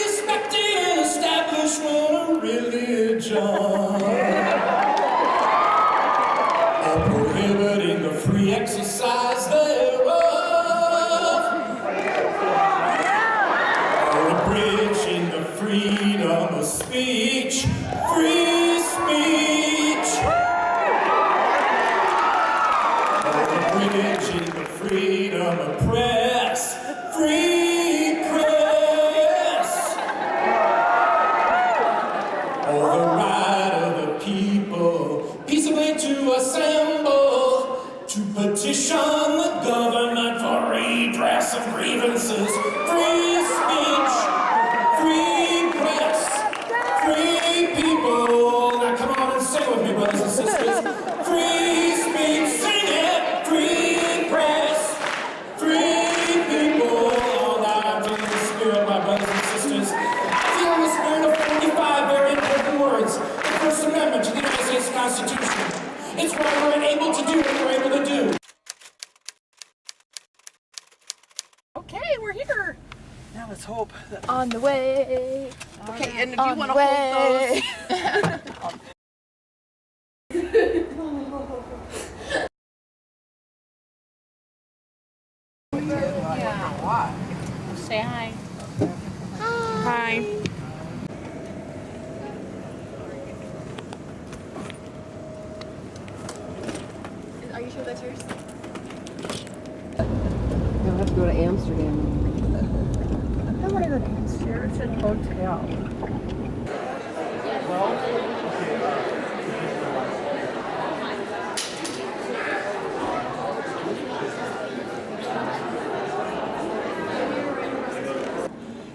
Respecting establishment of religion, or prohibiting the free exercise thereof, or abridging the freedom of speech, free speech, or abridging the freedom of press, free press, or the right of the people peaceably to assemble, to petition the government for redress of grievances, free speech, free press, free people. Now come on and sing with me, brothers and sisters. Free speech, sing it, free press, free people. Now I'm feeling the spirit, my brothers and sisters. Feeling the spirit of 45 very important words. The First Amendment to the United States Constitution. It's why we're able to do what we're able to do. Okay, we're here. Now let's hope that... On the way. Okay, and do you want to hold those? Yeah. Say hi. Hi. Are you sure that's yours? You'll have to go to Amsterdam. I want to go to Amsterdam. It's a hotel.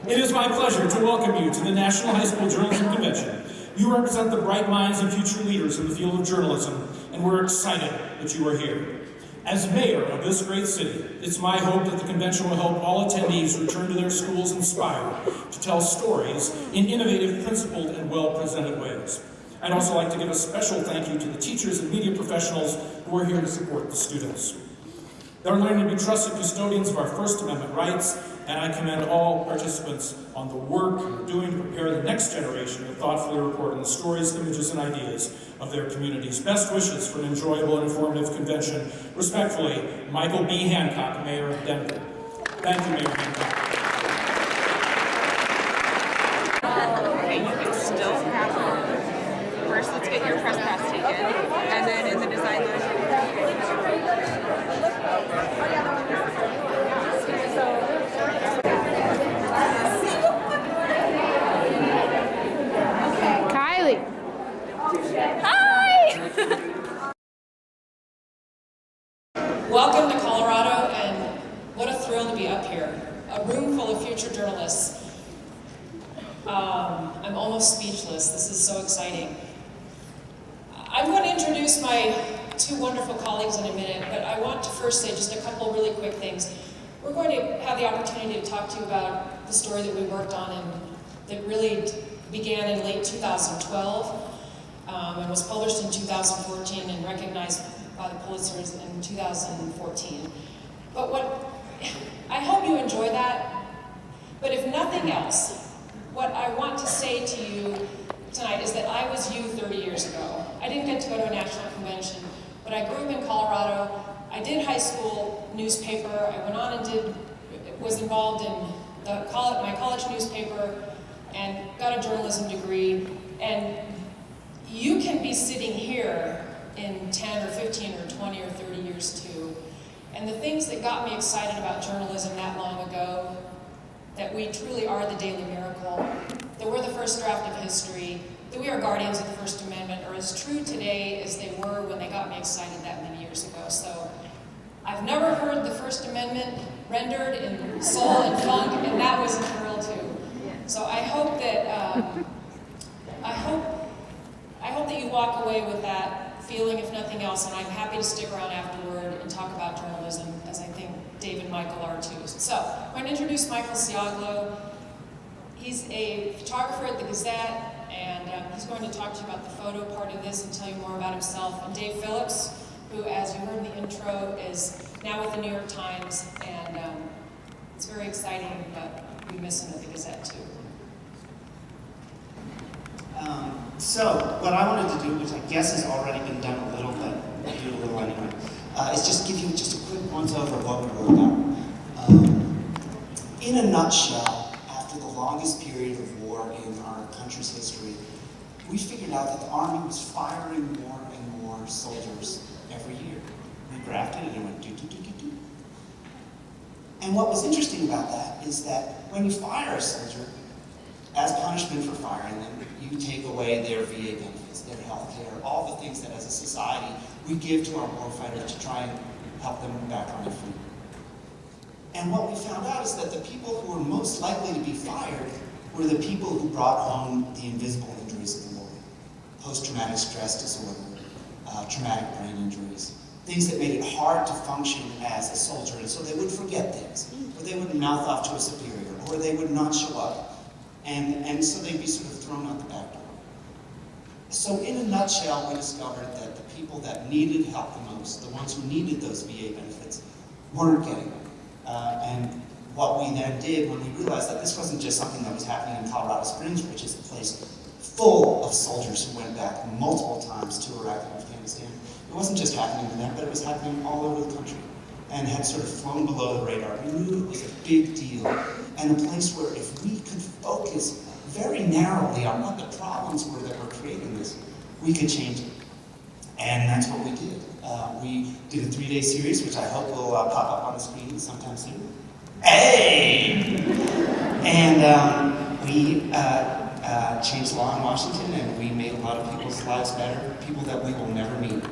It is my pleasure to welcome you to the National High School Journalism Convention. You represent the bright minds and future leaders in the field of journalism, and we're excited that you are here. As mayor of this great city, it's my hope that the convention will help all attendees return to their schools inspired to tell stories in innovative, principled, and well-presented ways. I'd also like to give a special thank you to the teachers and media professionals who are here to support the students. They're learning to be trusted custodians of our First Amendment rights, and I commend all participants on the work you're doing to prepare the next generation to thoughtfully report on the stories, images, and ideas of their communities. Best wishes for an enjoyable and informative convention. Respectfully, Michael B. Hancock, Mayor of Denver. Thank you, Mayor Hancock. Okay, you can still have them. First, let's get your press pass taken, and then in the design lounge. Kylie. Hi. Welcome to Colorado, and what a thrill to be up here. A room full of future journalists. I'm almost speechless. This is so exciting. I'm going to introduce my two wonderful colleagues in a minute, but I want to first say just a couple really quick things. We're going to have the opportunity to talk to you about the story that we worked on and that really began in late 2012 and was published in 2014 and recognized by the Pulitzers in 2014. But I hope you enjoy that, but if nothing else, what I want to say to you tonight is that I was you 30 years ago. I didn't get to go to a national convention, but I grew up in Colorado. I did high school newspaper. I went on and was involved in my college newspaper and got a journalism degree. And you can be sitting here in 10 or 15 or 20 or 30 years too. And the things that got me excited about journalism that long ago, that we truly are the daily miracle, that we're the first draft of history, that we are guardians of the First Amendment, are as true today as they were when they got me excited that many years ago. So I've never heard the First Amendment rendered in soul and funk, and that was a thrill too. So I hope that you walk away with that feeling, if nothing else, and I'm happy to stick around afterward and talk about journalism, as I think Dave and Michael are too. So I'm going to introduce Michael Siaglo. He's a photographer at the Gazette, and he's going to talk to you about the photo part of this and tell you more about himself. And Dave Phillips, who, as you heard in the intro, is now with the New York Times, and It's very exciting, but we miss him at the Gazette too. So, what I wanted to do, which I guess has already been done a little, but I'll do it a little anyway, is just give you just a quick once-over of what we wrote about. In a nutshell, after the longest period of war in our country's history, we figured out that the Army was firing more and more soldiers every year. We graphed it and it went do. And what was interesting about that is that when you fire a soldier, as punishment for firing them, you take away their VA benefits, their health care, all the things that as a society we give to our warfighters to try and help them back on their feet. And what we found out is that the people who were most likely to be fired were the people who brought home the invisible injuries of the war. Post-traumatic stress disorder, traumatic brain injuries, things that made it hard to function as a soldier, and so they would forget things, or they would mouth off to a superior, or they would not show up. And so they'd be sort of thrown out the back door. So in a nutshell, we discovered that the people that needed help the most, the ones who needed those VA benefits, weren't getting them. And what we then did when we realized that this wasn't just something that was happening in Colorado Springs, which is a place full of soldiers who went back multiple times to Iraq and Afghanistan. It wasn't just happening to them, but it was happening all over the country and had sort of flown below the radar. We knew it was a big deal and a place where if we could focus very narrowly on what the problems were that were creating this, we could change it. And that's what we did. We did a 3-day series, which I hope will pop up on the screen sometime soon. Hey! And we changed the law in Washington, and we made a lot of people's lives better, people that we will never meet.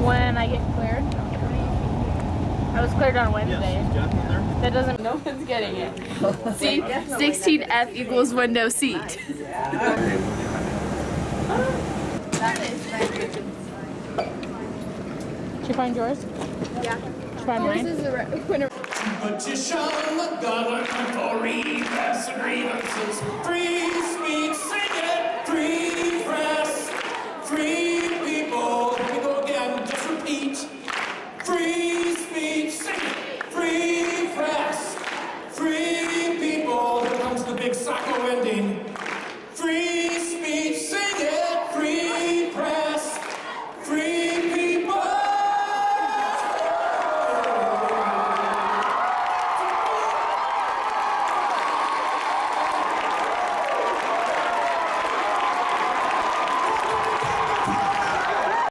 When I get cleared, I was cleared on Wednesday. That doesn't, no one's getting it. See, 16F equals window seat. Did you find yours? Yeah. Did you find mine? This is the winner. Petition the government for redress of grievances, free